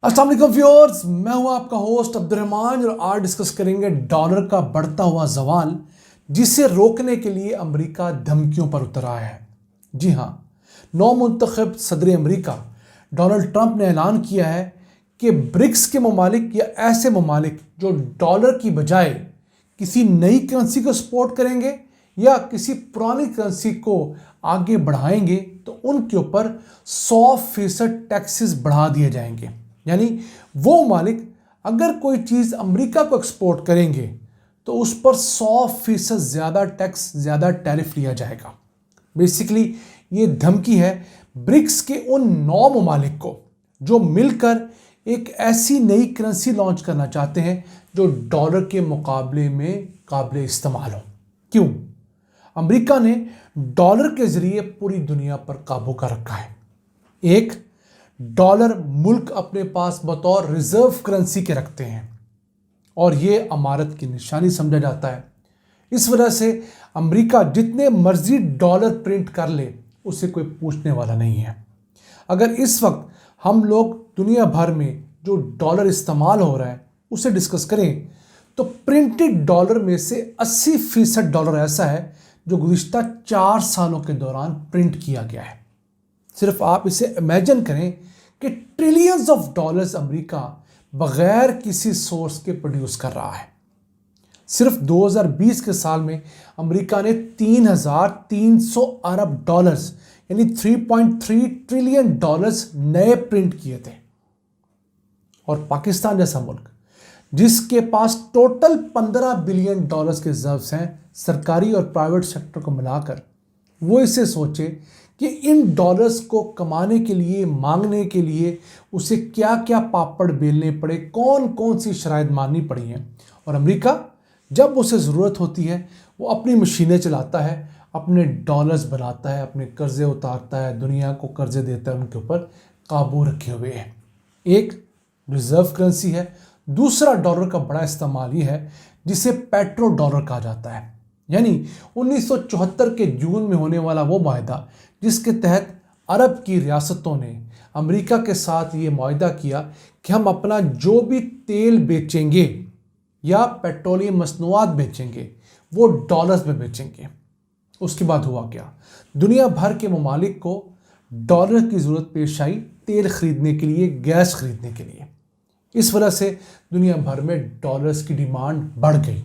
अस्सलाम वालेकुम व्यूअर्स, मैं हूं आपका होस्ट अब्दुर्रहमान और आज डिस्कस करेंगे डॉलर का बढ़ता हुआ जवाल जिसे रोकने के लिए अमेरिका धमकियों पर उतर आया है। जी हां, नौ मुंतखब सदर अमेरिका डोनाल्ड ट्रंप ने ऐलान किया है कि ब्रिक्स के ममालिक या ऐसे ममालिक जो डॉलर की बजाय किसी नई करेंसी को सपोर्ट करेंगे या किसी पुरानी करेंसी को आगे बढ़ाएंगे तो उनके ऊपर 100% टैक्सेस बढ़ा दिए जाएंगे। यानी वो मालिक अगर कोई चीज़ अमेरिका को एक्सपोर्ट करेंगे तो उस पर 100% ज़्यादा टैक्स, ज़्यादा टैरिफ लिया जाएगा। बेसिकली ये धमकी है ब्रिक्स के उन 9 ममालिक को जो मिलकर एक ऐसी नई करेंसी लॉन्च करना चाहते हैं जो डॉलर के मुकाबले में काबिल इस्तेमाल हो। क्यों? अमेरिका ने डॉलर के ज़रिए पूरी दुनिया पर काबू कर रखा है। एक, डॉलर मुल्क अपने पास बतौर रिजर्व करेंसी के रखते हैं और ये अमारत की निशानी समझा जाता है। इस वजह से अमेरिका जितने मर्जी डॉलर प्रिंट कर ले उसे कोई पूछने वाला नहीं है। अगर इस वक्त हम लोग दुनिया भर में जो डॉलर इस्तेमाल हो रहा है उसे डिस्कस करें तो प्रिंटेड डॉलर में से 80% डॉलर ऐसा है जो गुज़िश्ता 4 सालों के दौरान प्रिंट किया गया है। सिर्फ आप इसे इमेजिन करें कि ट्रिलियंस ऑफ डॉलर्स अमेरिका बगैर किसी सोर्स के प्रोड्यूस कर रहा है। सिर्फ 2020 के साल में अमेरिका ने 3,300 अरब डॉलर्स यानी 3.3 ट्रिलियन डॉलर्स नए प्रिंट किए थे। और पाकिस्तान जैसा मुल्क जिसके पास टोटल 15 बिलियन डॉलर्स के रिजर्व्स हैं सरकारी और प्राइवेट सेक्टर को मिलाकर, वो इसे सोचे कि इन डॉलर्स को कमाने के लिए, मांगने के लिए उसे क्या क्या पापड़ बेलने पड़े, कौन कौन सी शराइत माननी पड़ी हैं। और अमेरिका जब उसे ज़रूरत होती है वो अपनी मशीनें चलाता है, अपने डॉलर्स बनाता है, अपने कर्ज़े उतारता है, दुनिया को कर्ज़े देता है, उनके ऊपर काबू रखे हुए है। एक रिज़र्व करेंसी है। दूसरा डॉलर का बड़ा इस्तेमाल ये है जिसे पेट्रो डॉलर कहा जाता है। यानी 1974 के जून में होने वाला वो माहिदा जिसके तहत अरब की रियासतों ने अमेरिका के साथ ये माहिदा किया कि हम अपना जो भी तेल बेचेंगे या पेट्रोलियम मसनूआत बेचेंगे वो डॉलर्स में बेचेंगे। उसके बाद हुआ क्या? दुनिया भर के ममालिक को डॉलर की ज़रूरत पेश आई तेल ख़रीदने के लिए, गैस ख़रीदने के लिए। इस वजह से दुनिया भर में डॉलर्स की डिमांड बढ़ गई।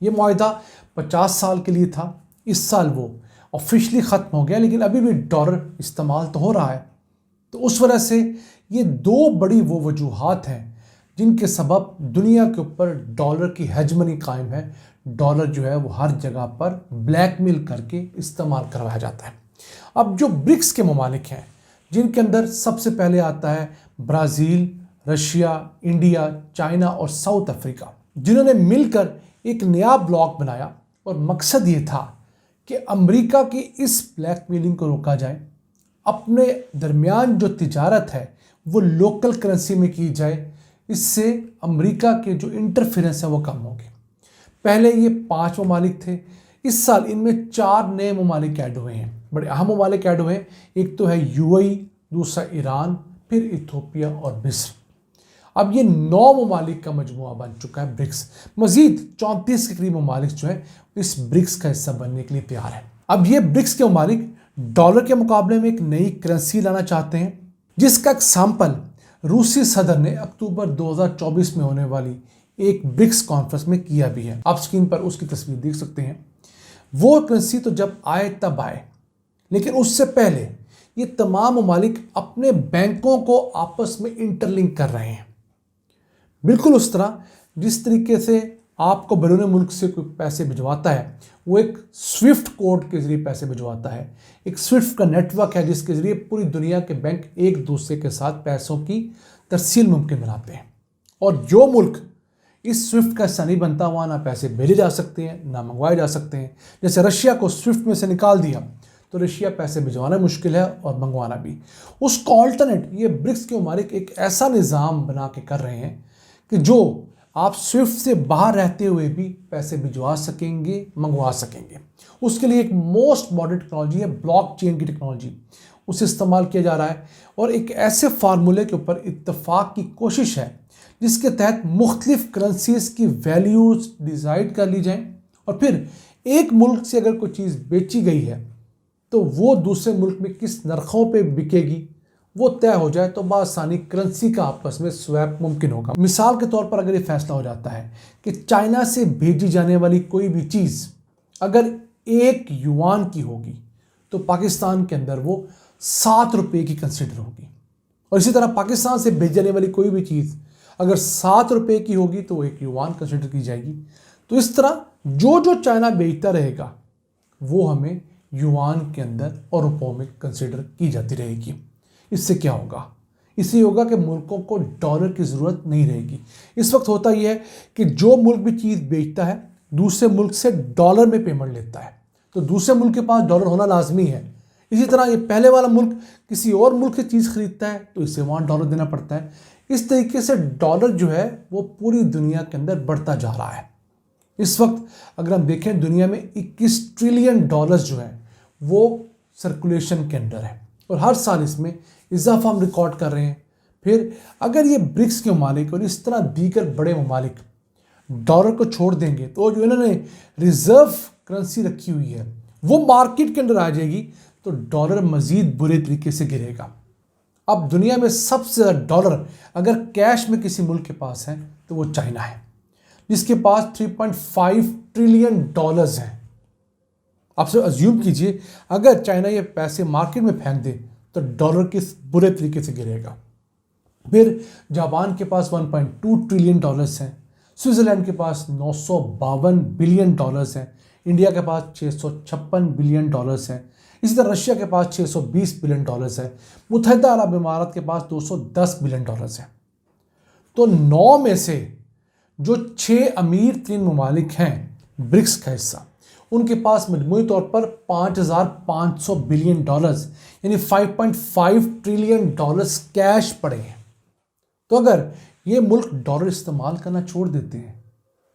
ये माहिदा 50 साल के लिए था। इस साल वो ऑफिशियली ख़त्म हो गया, लेकिन अभी भी डॉलर इस्तेमाल तो हो रहा है। तो उस वजह से ये दो बड़ी वो वजूहात हैं जिनके सबब दुनिया के ऊपर डॉलर की हेजमनी कायम है। डॉलर जो है वो हर जगह पर ब्लैकमेल करके इस्तेमाल करवाया जाता है। अब जो ब्रिक्स के ममालिक हैं जिनके अंदर सबसे पहले आता है ब्राज़ील, रशिया, इंडिया, चाइना और साउथ अफ्रीका, जिन्होंने मिलकर एक नया ब्लॉक बनाया और मकसद ये था कि अमेरिका की इस ब्लैकमेलिंग को रोका जाए, अपने दरमियान जो तिजारत है वो लोकल करेंसी में की जाए। इससे अमेरिका के जो इंटरफेरेंस है वो कम होगी। पहले ये 5 ममालिक थे, इस साल इनमें 4 नए ममालिक ऐड हुए हैं, बड़े अहम ममालिक ऐड हुए हैं। एक तो है यूएई, दूसरा ईरान, फिर इथोपिया और मिस्र। अब ये 9 ममालिक का मजमुआ बन चुका है ब्रिक्स। मजीद 34 के करीब ममालिक जो है इस ब्रिक्स का हिस्सा बनने के लिए तैयार है। अब ये ब्रिक्स के ममालिक डॉलर के मुकाबले में एक नई करेंसी लाना चाहते हैं, जिसका एक सैंपल रूसी सदर ने अक्टूबर 2024 में होने वाली एक ब्रिक्स कॉन्फ्रेंस में किया भी है। आप स्क्रीन पर उसकी तस्वीर देख सकते हैं। वो करेंसी तो जब आए तब आए, लेकिन उससे पहले ये तमाम ममालिक अपने बैंकों को आपस में इंटरलिंक कर रहे हैं। बिल्कुल उस तरह जिस तरीके से आपको बैरून मुल्क से कोई पैसे भिजवाता है वो एक स्विफ्ट कोड के ज़रिए पैसे भिजवाता है। एक स्विफ्ट का नेटवर्क है जिसके ज़रिए पूरी दुनिया के बैंक एक दूसरे के साथ पैसों की तरसील मुमकिन बनाते हैं। और जो मुल्क इस स्विफ्ट का हिस्सा नहीं बनता वहाँ ना पैसे भेजे जा सकते हैं ना मंगवाए जा सकते हैं। जैसे रशिया को स्विफ्ट में से निकाल दिया तो रशिया पैसे भिजवाना मुश्किल है और मंगवाना भी। उसका ऑल्टरनेट ये ब्रिक्स के ममालिक एक ऐसा निज़ाम बना के कर रहे हैं कि जो आप स्विफ्ट से बाहर रहते हुए भी पैसे भिजवा सकेंगे, मंगवा सकेंगे। उसके लिए एक मोस्ट मॉडर्न टेक्नोलॉजी है ब्लॉकचेन की टेक्नोलॉजी, उसे इस्तेमाल किया जा रहा है और एक ऐसे फार्मूले के ऊपर इत्तेफाक की कोशिश है जिसके तहत मुख्तलिफ करेंसीज की वैल्यूज डिसाइड कर ली जाएं और फिर एक मुल्क से अगर कोई चीज़ बेची गई है तो वो दूसरे मुल्क में किस नरखों पे बिकेगी वो तय हो जाए, तो बआसानी करेंसी का आपस में स्वैप मुमकिन होगा। मिसाल के तौर पर अगर ये फैसला हो जाता है कि चाइना से भेजी जाने वाली कोई भी चीज़ अगर 1 युआन की होगी तो पाकिस्तान के अंदर वो 7 रुपये की कंसिडर होगी, और इसी तरह पाकिस्तान से भेजी जाने वाली कोई भी चीज़ अगर 7 रुपये की होगी तो 1 युआन कंसिडर की जाएगी। तो इस तरह जो जो चाइना बेचता रहेगा वो हमें युआन के अंदर और रुपयों में कंसिडर की जाती रहेगी। इससे क्या होगा? इससे होगा कि मुल्कों को डॉलर की ज़रूरत नहीं रहेगी। इस वक्त होता यह है कि जो मुल्क भी चीज़ बेचता है दूसरे मुल्क से डॉलर में पेमेंट लेता है, तो दूसरे मुल्क के पास डॉलर होना लाजमी है। इसी तरह ये पहले वाला मुल्क किसी और मुल्क से चीज़ खरीदता है तो इसे वहाँ डॉलर देना पड़ता है। इस तरीके से डॉलर जो है वो पूरी दुनिया के अंदर बढ़ता जा रहा है। इस वक्त अगर हम देखें दुनिया में 21 ट्रिलियन डॉलर्स जो है वो सर्कुलेशन के अंदर है और हर साल इसमें इजाफा हम रिकॉर्ड कर रहे हैं। फिर अगर ये ब्रिक्स के ममालिक और इस तरह दीगर बड़े ममालिक डॉलर को छोड़ देंगे तो जो इन्होंने रिजर्व करेंसी रखी हुई है वो मार्केट के अंदर आ जाएगी, तो डॉलर मज़ीद बुरे तरीके से गिरेगा। अब दुनिया में सबसे ज़्यादा डॉलर अगर कैश में किसी मुल्क के पास है तो वो चाइना है, जिसके पास 3.5 ट्रिलियन डॉलर्स हैं। आप अज्यूम कीजिए अगर चाइना ये पैसे मार्केट में फेंक दे तो डॉलर किस बुरे तरीके से गिरेगा। फिर जापान के पास 1.2 ट्रिलियन डॉलर्स हैं, स्विट्ज़रलैंड के पास 952 बिलियन डॉलर्स हैं, इंडिया के पास 656 बिलियन डॉलर्स हैं, इसी तरह रशिया के पास 620 बिलियन डॉलर्स है, मुत्तहिदा अरब इमारात के पास 210 बिलियन डॉलर्स है। तो 9 में से जो 6 अमीर 3 ममालिक हैं ब्रिक्स का हिस्सा, उनके पास मजमूई तौर पर 5500 बिलियन डॉलर्स यानी 5.5 ट्रिलियन डॉलर्स कैश पड़े हैं। तो अगर ये मुल्क डॉलर इस्तेमाल करना छोड़ देते हैं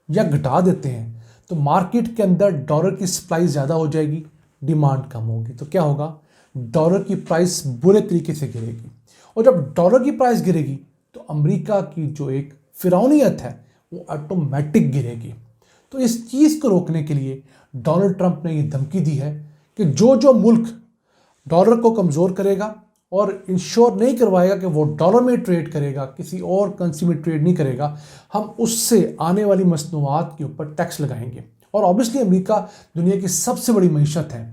या घटा देते हैं तो मार्केट के अंदर डॉलर की सप्लाई ज़्यादा हो जाएगी, डिमांड कम होगी, तो क्या होगा? डॉलर की प्राइस बुरे तरीके से गिरेगी और जब डॉलर की प्राइस गिरेगी तो अमेरिका की जो एक फिरौनियत है वो ऑटोमेटिक गिरेगी। तो इस चीज़ को रोकने के लिए डोनाल्ड ट्रंप ने ये धमकी दी है कि जो जो मुल्क डॉलर को कमज़ोर करेगा और इंश्योर नहीं करवाएगा कि वो डॉलर में ट्रेड करेगा, किसी और करेंसी में ट्रेड नहीं करेगा, हम उससे आने वाली मसनूआत के ऊपर टैक्स लगाएंगे। और ऑब्वियसली अमेरिका दुनिया की सबसे बड़ी मीशत है,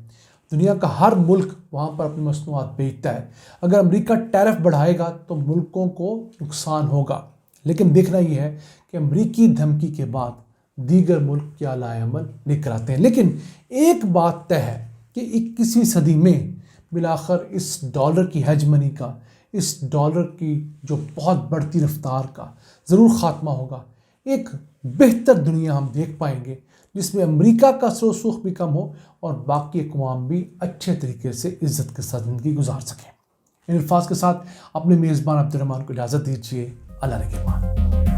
दुनिया का हर मुल्क वहाँ पर अपनी मसनूआत बेचता है। अगर अमेरिका टैरिफ बढ़ाएगा तो मुल्कों को नुकसान होगा, लेकिन देखना यह है कि अमेरिकी धमकी के बाद दीगर मुल्क क्या लाएअमल लेकर आते हैं। लेकिन एक बात तय है कि 21वीं सदी में बिलाखिर इस डॉलर की हेजमनी का, इस डॉलर की जो बहुत बढ़ती रफ्तार का ज़रूर ख़ात्मा होगा। एक बेहतर दुनिया हम देख पाएंगे जिसमें अमेरिका का सुख भी कम हो और बाकी अक़वाम भी अच्छे तरीके से इज़्ज़त के साथ ज़िंदगी गुजार सकें। इन अल्फाज के साथ अपने मेज़बान अब्दुर्रहमान को इजाज़त दीजिए। अल्लाह ने के मान।